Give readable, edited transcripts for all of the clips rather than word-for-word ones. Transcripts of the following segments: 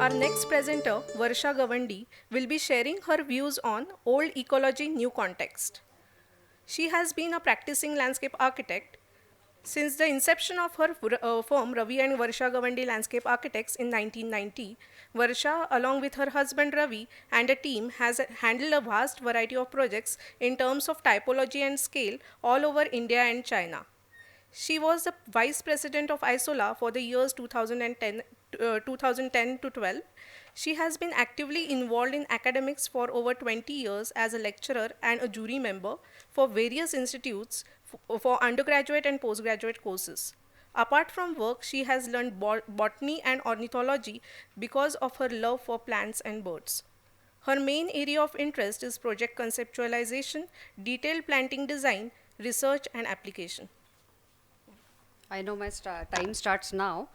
Our next presenter, Varsha Gavandi, will be sharing her views on Old Ecology, New Context. She has been a practicing landscape architect since the inception of her firm, Ravi and Varsha Gavandi Landscape Architects in 1990. Varsha, along with her husband Ravi and a team, has handled a vast variety of projects in terms of typology and scale all over India and China. She was the vice president of ISOLA for the years 2010 to 12. She has been actively involved in academics for over 20 years as a lecturer and a jury member for various institutes for undergraduate and postgraduate courses. Apart from work, she has learned botany and ornithology because of her love for plants and birds. Her main area of interest is project conceptualization, detailed planting design, research, and application. I know my time starts now,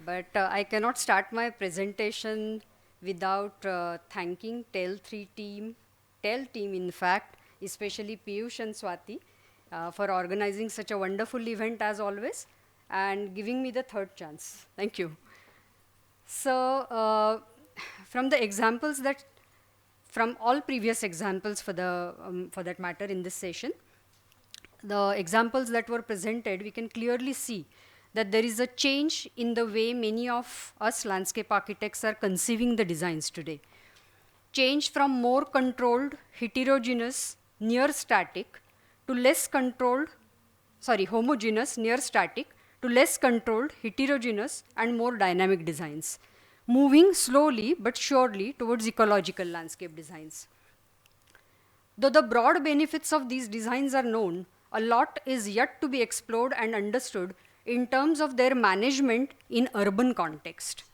but I cannot start my presentation without thanking TEL team in fact, especially Piyush and Swati for organizing such a wonderful event as always and giving me the third chance. Thank you. So from the examples that, from all previous examples for that matter in this session, the examples that were presented, we can clearly see that there is a change in the way many of us landscape architects are conceiving the designs today. Change from more controlled, heterogeneous, near static to less controlled, homogeneous, near static to less controlled, heterogeneous, and more dynamic designs, moving slowly but surely towards ecological landscape designs. Though the broad benefits of these designs are known, a lot is yet to be explored and understood in terms of their management in urban context.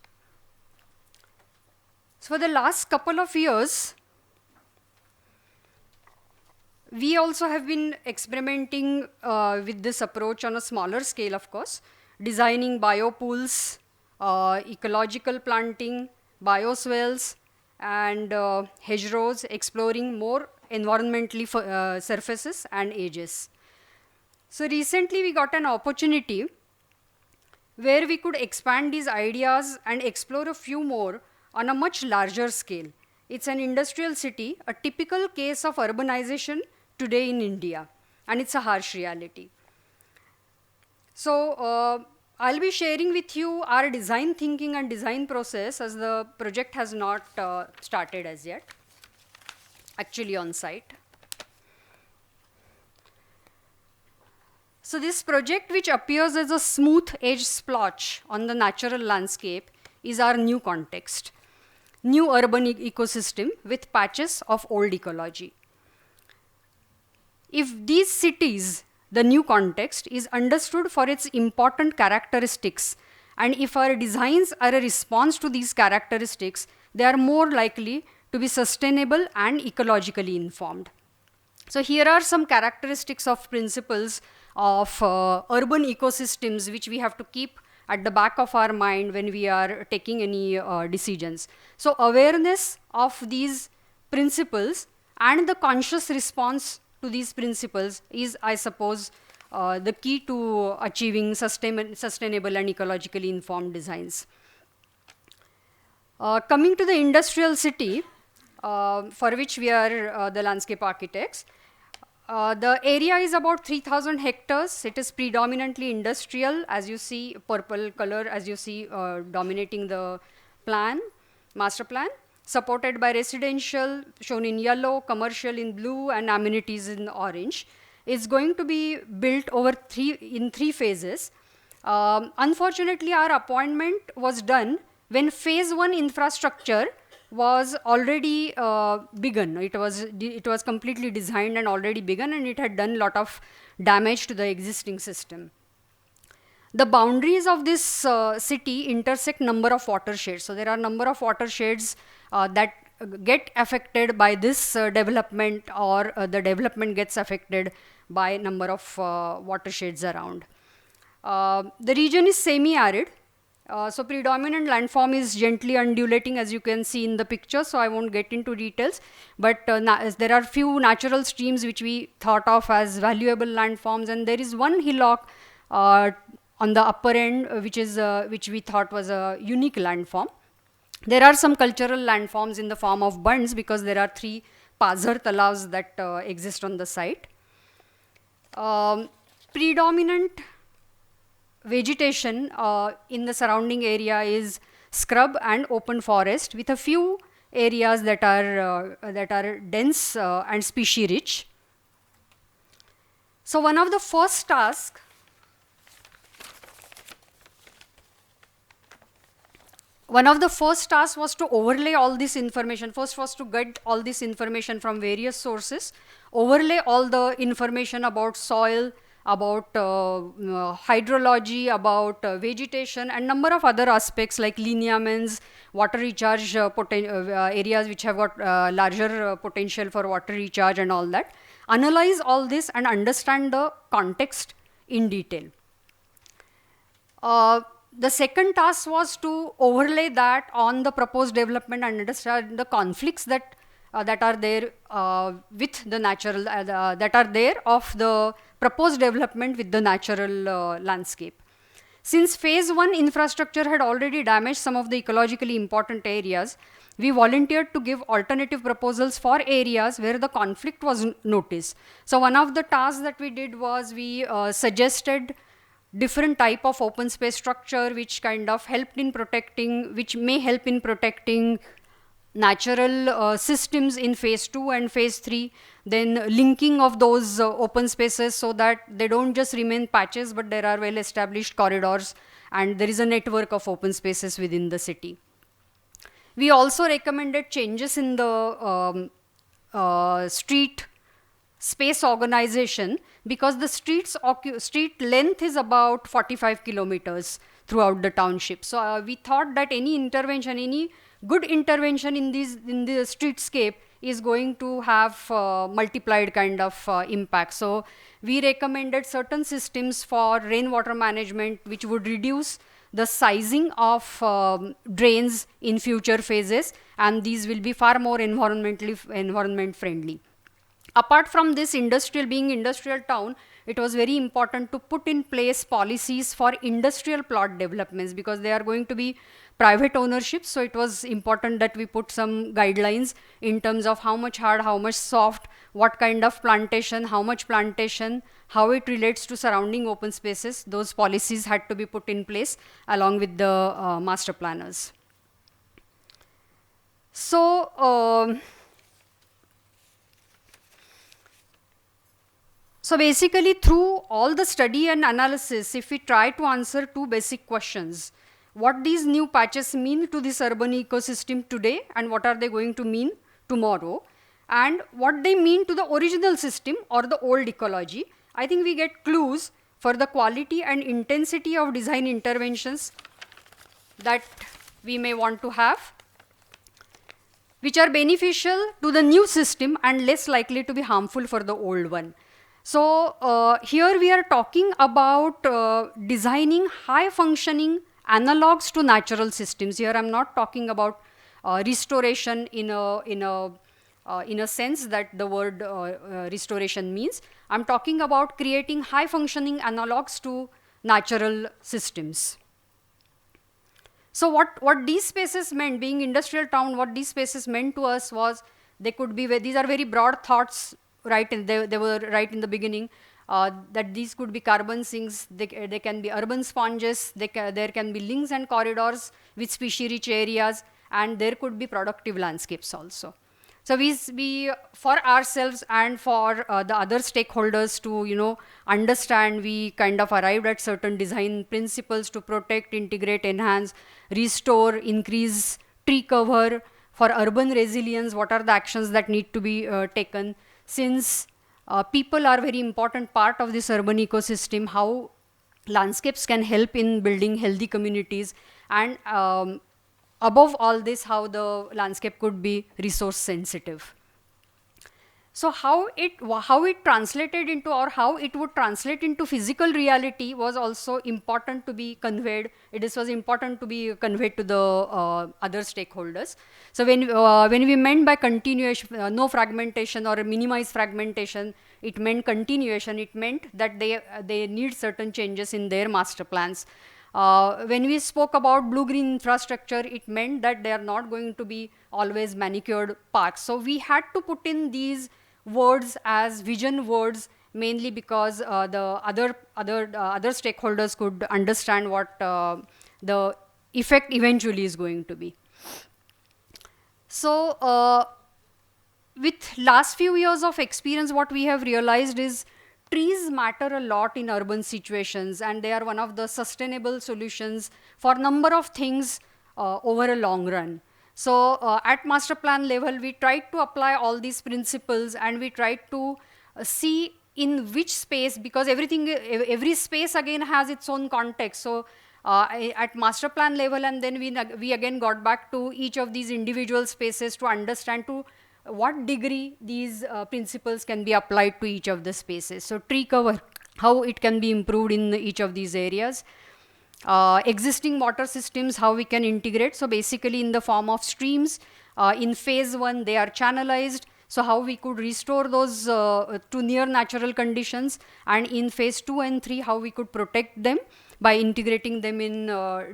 So for the last couple of years, we also have been experimenting with this approach on a smaller scale, of course, designing biopools, ecological planting, bioswales, and hedgerows, exploring more environmentally surfaces and edges. So recently we got an opportunity where we could expand these ideas and explore a few more on a much larger scale. It's an industrial city, a typical case of urbanization today in India, and it's a harsh reality. So I'll be sharing with you our design thinking and design process, as the project has not started as yet, actually on site. So this project, which appears as a smooth edge splotch on the natural landscape, is our new context, new urban ecosystem with patches of old ecology. If these cities, the new context, is understood for its important characteristics, and if our designs are a response to these characteristics, they are more likely to be sustainable and ecologically informed. So here are some characteristics of principles of urban ecosystems which we have to keep at the back of our mind when we are taking any decisions. So awareness of these principles and the conscious response to these principles is, I suppose, the key to achieving sustainable and ecologically informed designs. Coming to the industrial city, for which we are the landscape architects, the area is about 3,000 hectares. It is predominantly industrial, as you see, purple color, as you see, dominating the plan, master plan, supported by residential, shown in yellow, commercial in blue, and amenities in orange. It's going to be built in three phases. Unfortunately, our appointment was done when phase 1 infrastructure was already begun. It was completely designed and already begun, and it had done a lot of damage to the existing system. The boundaries of this city intersect number of watersheds. So there are number of watersheds that get affected by this development, or the development gets affected by number of watersheds around. The region is semi-arid. So predominant landform is gently undulating, as you can see in the picture, so I won't get into details, but there are few natural streams which we thought of as valuable landforms, and there is one hillock on the upper end which we thought was a unique landform. There are some cultural landforms in the form of bunds because there are 3 Pazhar talavs that exist on the site. Predominant vegetation in the surrounding area is scrub and open forest, with a few areas that are dense and species rich. So one of the first tasks was to overlay all this information. First was to get all this information from various sources, overlay all the information about soil, about hydrology, about vegetation, and number of other aspects like lineaments, water recharge areas which have got larger potential for water recharge and all that. Analyze all this and understand the context in detail. The second task was to overlay that on the proposed development and understand the conflicts that are there with the natural, that are there of the proposed development with the natural landscape. Since phase 1 infrastructure had already damaged some of the ecologically important areas, we volunteered to give alternative proposals for areas where the conflict was noticed. So one of the tasks that we did was we suggested different type of open space structure which kind of helped in protecting, which may help in protecting natural systems in phase 2 and phase 3, then linking of those open spaces so that they don't just remain patches, but there are well established corridors and there is a network of open spaces within the city. We also recommended changes in the street space organization, because the street length is about 45 kilometers throughout the township. So we thought that any intervention, any good intervention in the streetscape is going to have multiplied kind of impact. So we recommended certain systems for rainwater management which would reduce the sizing of drains in future phases, and these will be far more environment friendly. Apart from this, being industrial town, it was very important to put in place policies for industrial plot developments, because they are going to be private ownership. So it was important that we put some guidelines in terms of how much hard, how much soft, what kind of plantation, how much plantation, how it relates to surrounding open spaces. Those policies had to be put in place along with the master planners. So basically, through all the study and analysis, if we try to answer 2 basic questions: what these new patches mean to this urban ecosystem today, and what are they going to mean tomorrow, and what they mean to the original system or the old ecology, I think we get clues for the quality and intensity of design interventions that we may want to have, which are beneficial to the new system and less likely to be harmful for the old one. So here we are talking about designing high functioning analogs to natural systems. Here I'm not talking about restoration in a sense that the word restoration means. I'm talking about creating high functioning analogs to natural systems. So what these spaces meant, being industrial town, what these spaces meant to us was, they could be, these are very broad thoughts, right? And they were right in the beginning, that these could be carbon sinks, they can be urban sponges, there can be links and corridors with species rich areas, and there could be productive landscapes also. So we for ourselves and for the other stakeholders to understand, we kind of arrived at certain design principles to protect, integrate, enhance, restore, increase tree cover. For urban resilience, what are the actions that need to be taken? Since people are very important part of this urban ecosystem, how landscapes can help in building healthy communities, and above all this, how the landscape could be resource sensitive. So how it translated into, or how it would translate into physical reality, was also important to be conveyed. This was important to be conveyed to the other stakeholders. So when we meant by continuation, no fragmentation or minimize fragmentation, it meant continuation. It meant that they need certain changes in their master plans. When we spoke about blue-green infrastructure, it meant that they are not going to be always manicured parks. So we had to put in these words as vision words, mainly because the other stakeholders could understand what the effect eventually is going to be. So with last few years of experience, what we have realized is trees matter a lot in urban situations, and they are one of the sustainable solutions for a number of things over a long run. So at master plan level, we tried to apply all these principles, and we tried to see in which space, because every space again has its own context. So at master plan level, and then we again got back to each of these individual spaces to understand to what degree these principles can be applied to each of the spaces. So tree cover, how it can be improved in each of these areas. Existing water systems, how we can integrate. So basically in the form of streams. In phase 1, they are channelized. So how we could restore those to near natural conditions. And in phase 2 and 3, how we could protect them by integrating them in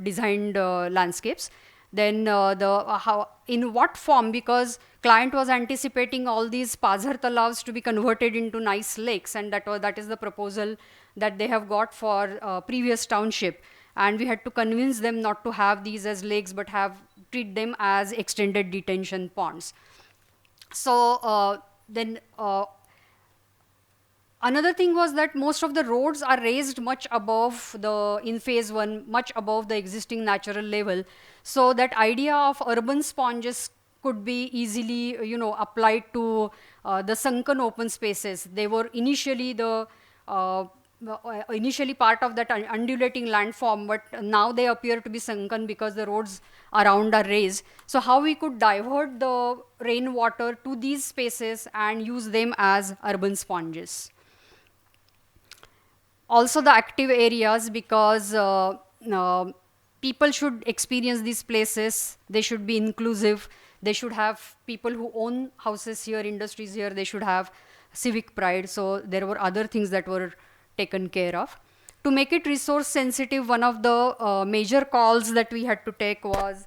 designed landscapes. Then how, in what form, because client was anticipating all these pazhar talavs to be converted into nice lakes, and that is the proposal that they have got for previous township. And we had to convince them not to have these as lakes, but treat them as extended detention ponds. So then another thing was that most of the roads are raised much above in phase 1, much above the existing natural level. So that idea of urban sponges could be easily, applied to the sunken open spaces. They were initially initially part of that undulating landform, but now they appear to be sunken because the roads around are raised. So how we could divert the rainwater to these spaces and use them as urban sponges. Also the active areas, because people should experience these places, they should be inclusive, they should have people who own houses here, industries here, they should have civic pride. So there were other things that were taken care of. To make it resource sensitive, one of the major calls that we had to take was,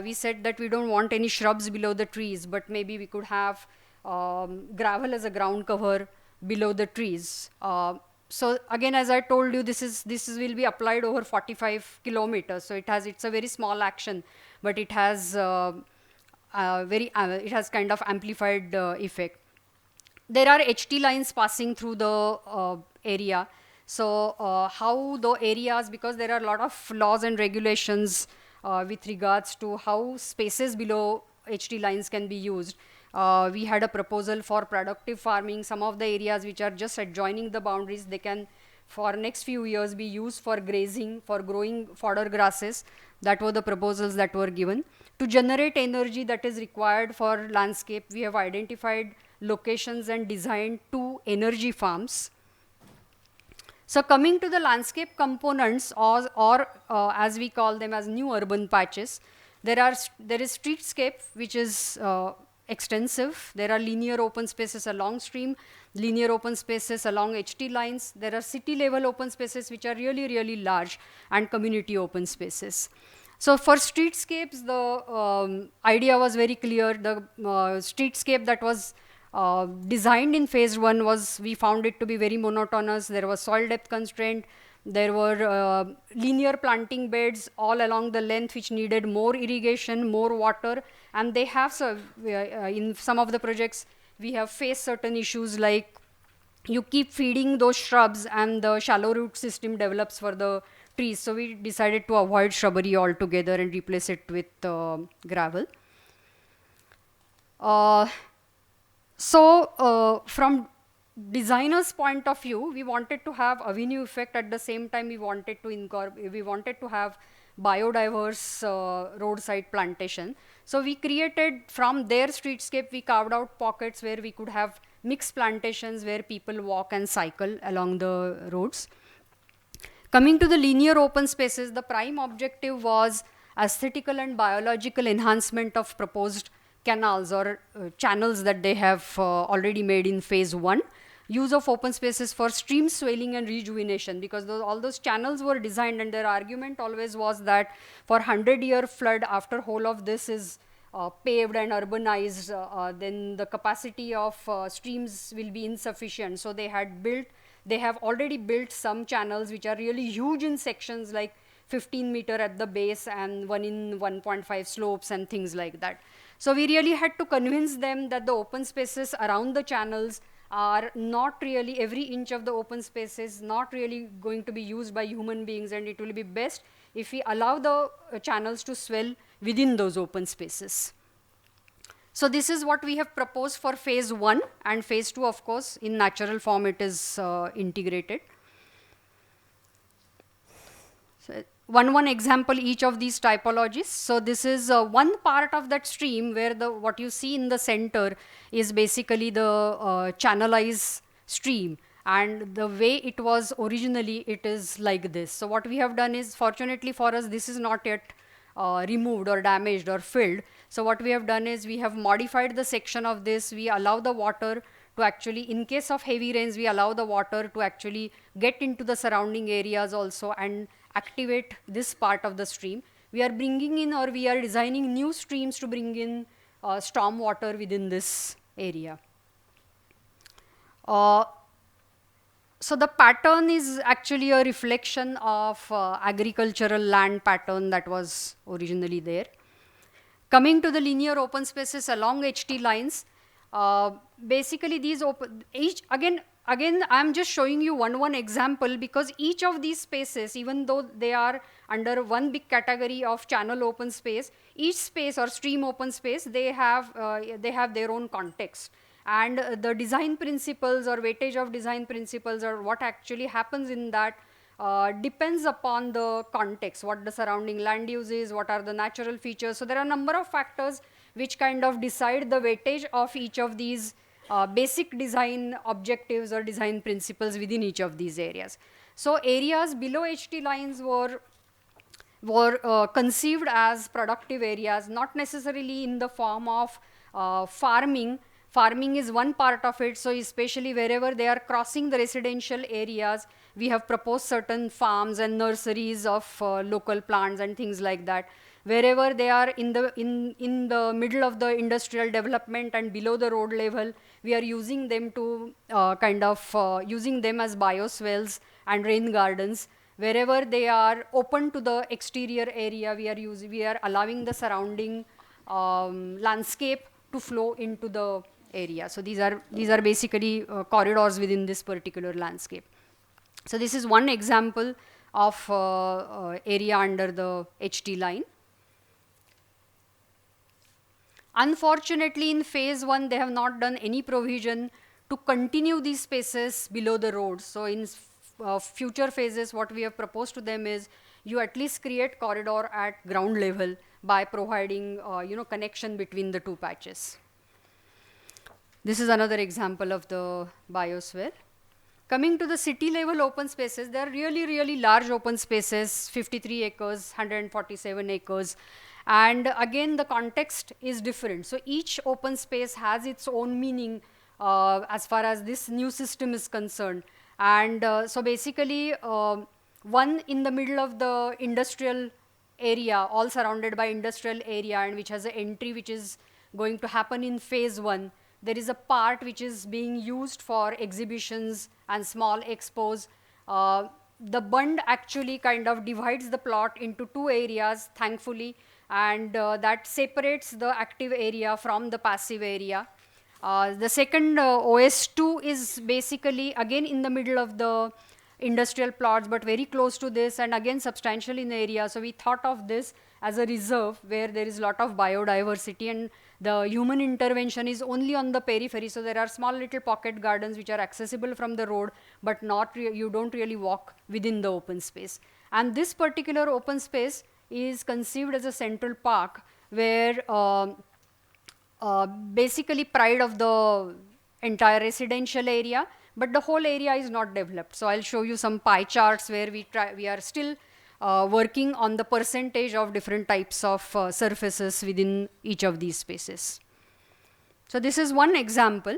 we said that we don't want any shrubs below the trees, but maybe we could have gravel as a ground cover below the trees. So again, as I told you, this will be applied over 45 kilometers. So it's a very small action, but it has it has kind of amplified effect. There are HT lines passing through the area. So how the areas, because there are a lot of laws and regulations with regards to how spaces below HT lines can be used. We had a proposal for productive farming. Some of the areas which are just adjoining the boundaries, they can for next few years be used for grazing, for growing fodder grasses. That were the proposals that were given. To generate energy that is required for landscape, we have identified locations and designed 2 energy farms. So coming to the landscape components, or as we call them as new urban patches, there is streetscape, which is extensive. There are linear open spaces along stream, linear open spaces along HT lines. There are city level open spaces which are really, really large, and community open spaces. So for streetscapes, the idea was very clear. The streetscape that was designed in phase 1 we found it to be very monotonous. There was soil depth constraint. There were linear planting beds all along the length which needed more irrigation, more water. And they have, in some of the projects, we have faced certain issues like you keep feeding those shrubs and the shallow root system develops for the trees. So we decided to avoid shrubbery altogether and replace it with gravel. So from designer's point of view, we wanted to have avenue effect. At the same time, we wanted to have biodiverse roadside plantation. So we created, from their streetscape, we carved out pockets where we could have mixed plantations where people walk and cycle along the roads. Coming to the linear open spaces, the prime objective was aesthetical and biological enhancement of proposed canals or channels that they have already made in phase 1. use of open spaces for stream swelling and rejuvenation, because all those channels were designed, and their argument always was that for 100-year flood, after whole of this is paved and urbanized, then the capacity of streams will be insufficient. So they have already built some channels which are really huge in sections, like 15 meter at the base and 1 in 1.5 slopes and things like that. So we really had to convince them that the open spaces around the channels are not really, every inch of the open space is not really going to be used by human beings, and it will be best if we allow the channels to swell within those open spaces. So this is what we have proposed for phase 1, and phase 2, of course, in natural form it is integrated. So one example each of these typologies. So this is one part of that stream where what you see in the center is basically the channelized stream, and the way it was originally, it is like this. So what we have done is, fortunately for us, this is not yet removed or damaged or filled. So what we have done is we have modified the section of this. We allow the water to actually, in case of heavy rains, we allow the water to actually get into the surrounding areas also and activate this part of the stream. We are bringing in, or we are designing new streams to bring in storm water within this area. So the pattern is actually a reflection of agricultural land pattern that was originally there. Coming to the linear open spaces along HT lines, basically these again I'm just showing you one example, because each of these spaces, even though they are under one big category of channel open space, each space or stream open space, they have their own context. And the design principles or weightage of design principles, or what actually happens in that, depends upon the context, what the surrounding land use is, what are the natural features. So there are a number of factors which kind of decide the weightage of each of these basic design objectives or design principles within each of these areas. So areas below HT lines were conceived as productive areas, not necessarily in the form of farming. Farming is one part of it. So especially wherever they are crossing the residential areas, we have proposed certain farms and nurseries of local plants and things like that. Wherever they are in the middle of the industrial development and below the road level, we are using them to using them as bioswales and rain gardens. Wherever they are open to the exterior area, we are allowing the surrounding landscape to flow into the area. So these are basically corridors within this particular landscape. So this is one example of area under the HT line. Unfortunately, in phase 1, they have not done any provision to continue these spaces below the road. So in future phases, what we have proposed to them is, you at least create corridor at ground level by providing connection between the two patches. This is another example of the biosphere. Coming to the city level open spaces, they are really, really large open spaces, 53 acres, 147 acres. And again, the context is different. So each open space has its own meaning as far as this new system is concerned. And so basically, one in the middle of the industrial area, all surrounded by industrial area, and which has an entry which is going to happen in phase 1. There is a part which is being used for exhibitions and small expos. The bund actually kind of divides the plot into 2 areas, thankfully, and that separates the active area from the passive area. The second OS2 is basically again in the middle of the industrial plots, but very close to this, and again substantial in area. So we thought of this as a reserve where there is a lot of biodiversity, and the human intervention is only on the periphery. So there are small little pocket gardens which are accessible from the road, but you don't really walk within the open space. And this particular open space is conceived as a central park where basically pride of the entire residential area, but the whole area is not developed. So I'll show you some pie charts where we are still working on the percentage of different types of surfaces within each of these spaces. So this is one example.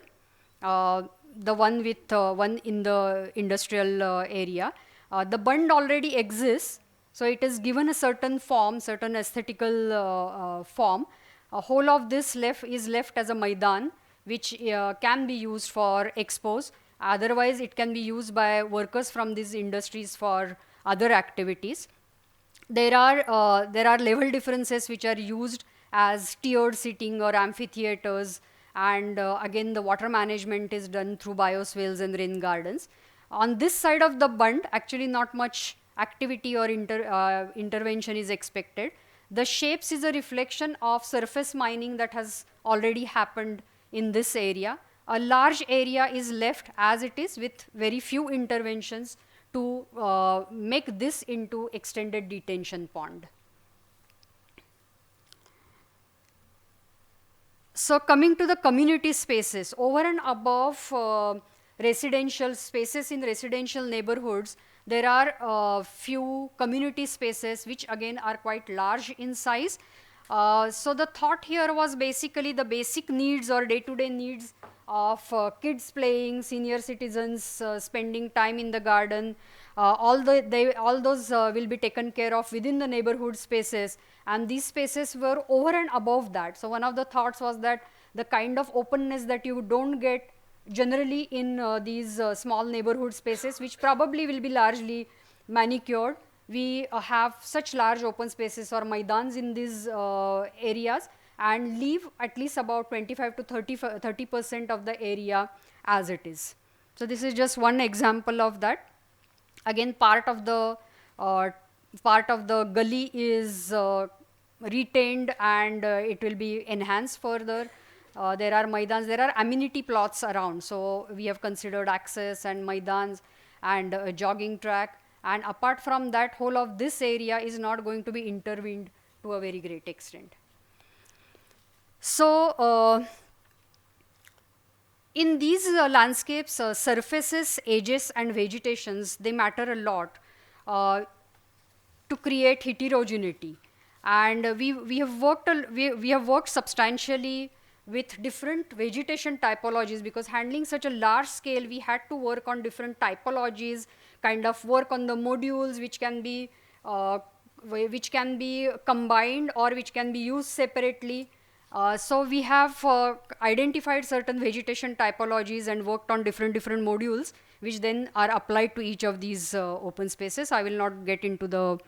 the one with one in the industrial area. The bund already exists, so it is given a certain form, certain aesthetical form. A whole of this is left as a maidan, which can be used for expos. Otherwise, it can be used by workers from these industries for other activities. There are level differences which are used as tiered seating or amphitheaters, and again the water management is done through bioswales and rain gardens. On this side of the bund, actually not much activity or intervention is expected. The shapes is a reflection of surface mining that has already happened in this area. A large area is left as it is with very few interventions to make this into extended detention pond. So coming to the community spaces, over and above residential spaces in residential neighborhoods, there are few community spaces which again are quite large in size. So the thought here was basically the basic needs or day-to-day needs of kids playing, senior citizens spending time in the garden. All those will be taken care of within the neighborhood spaces, and these spaces were over and above that. So one of the thoughts was that the kind of openness that you don't get generally in these small neighborhood spaces, which probably will be largely manicured. We have such large open spaces or maidans in these areas and leave at least about 25 to 30% of the area as it is. So this is just one example of that. Again, part of the gully is retained, and it will be enhanced further. There are maidans, there are amenity plots around. So we have considered access and maidans and a jogging track. And apart from that, whole of this area is not going to be intervened to a very great extent. So in these landscapes, surfaces, edges and vegetations, they matter a lot to create heterogeneity. And we have worked substantially with different vegetation typologies, because handling such a large scale, we had to work on different typologies, kind of work on the modules which can be combined or which can be used separately. So we have identified certain vegetation typologies and worked on different modules, which then are applied to each of these open spaces. I will not get into the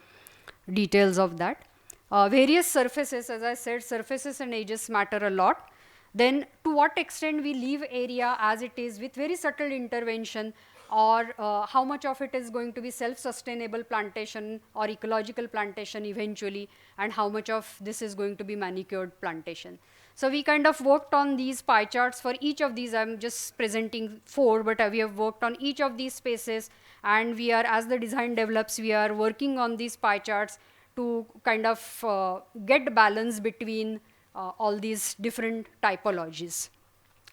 details of that. Various surfaces, as I said, surfaces and edges matter a lot. Then to what extent we leave area as it is with very subtle intervention, or how much of it is going to be self-sustainable plantation or ecological plantation eventually, and how much of this is going to be manicured plantation. So we kind of worked on these pie charts for each of these. I'm just presenting 4, but we have worked on each of these spaces, and we are, as the design develops, we are working on these pie charts to kind of get balance between all these different typologies,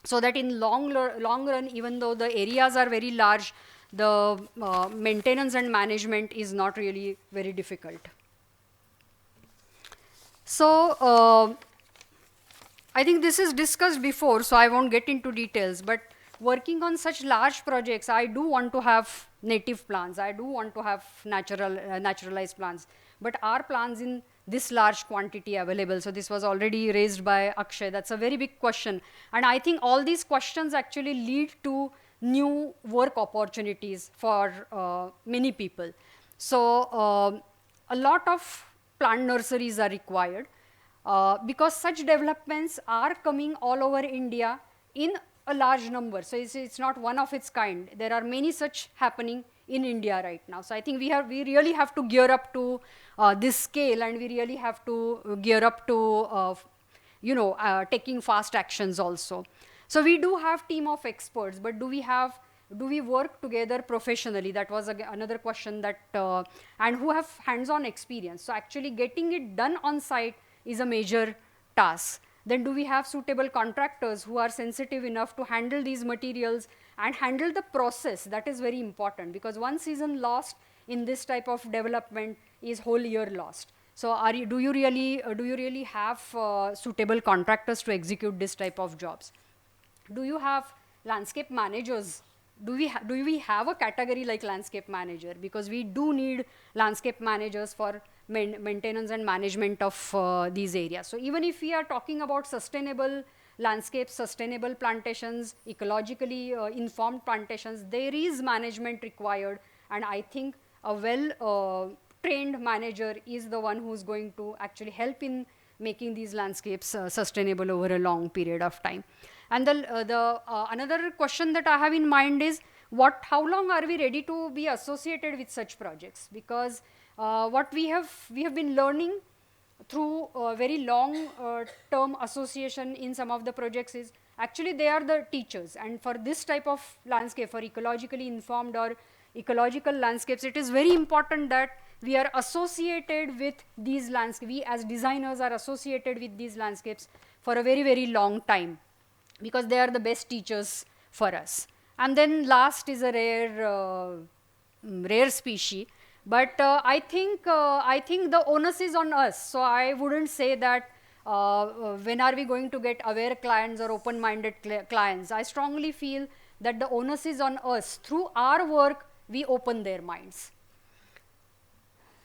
so that in long run, even though the areas are very large, the maintenance and management is not really very difficult. So I think this is discussed before, so I won't get into details, but working on such large projects, I do want to have native plants, I do want to have naturalized plants, but are plants in this large quantity available? So this was already raised by Akshay. That's a very big question. And I think all these questions actually lead to new work opportunities for many people. So a lot of plant nurseries are required because such developments are coming all over India in a large number. So it's not one of its kind. There are many such happening in India right now. So I think we really have to gear up to this scale, and we really have to gear up to taking fast actions also. So we do have team of experts, but do we work together professionally? That was another question that and who have hands-on experience. So actually getting it done on site is a major task. Then do we have suitable contractors who are sensitive enough to handle these materials and handle the process? That is very important, because one season lost in this type of development is whole year lost. So do you really have suitable contractors to execute this type of jobs? Do you have landscape managers. Do we have a category like landscape manager? Because we do need landscape managers for maintenance and management of these areas. So even if we are talking about sustainable landscapes, sustainable plantations, ecologically informed plantations, there is management required, and I think a well trained manager is the one who's going to actually help in making these landscapes sustainable over a long period of time. And another question that I have in mind is, how long are we ready to be associated with such projects? Because what we have been learning through very long term association in some of the projects is actually they are the teachers, and for this type of landscape, for ecologically informed or ecological landscapes, it is very important that we are associated with these landscapes. We as designers are associated with these landscapes for a very, very long time, because they are the best teachers for us. And then last is a rare species, but I think the onus is on us. So I wouldn't say that when are we going to get aware clients or open-minded clients. I strongly feel that the onus is on us. Through our work, we open their minds.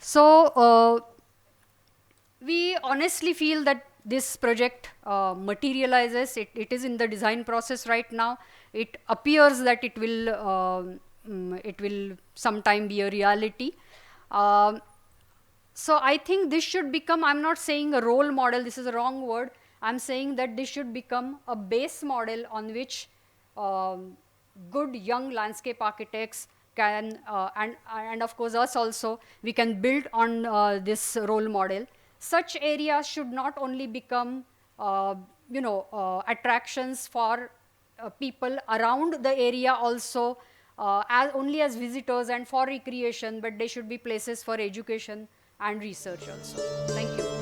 So we honestly feel that this project materializes. It is in the design process right now. It appears that it will sometime be a reality. So I think this should become, I'm not saying a role model, this is a wrong word. I'm saying that this should become a base model on which good young landscape architects can, and of course us also, we can build on this role model. Such areas should not only become attractions for people around the area also, only as visitors and for recreation, but they should be places for education and research also. Thank you.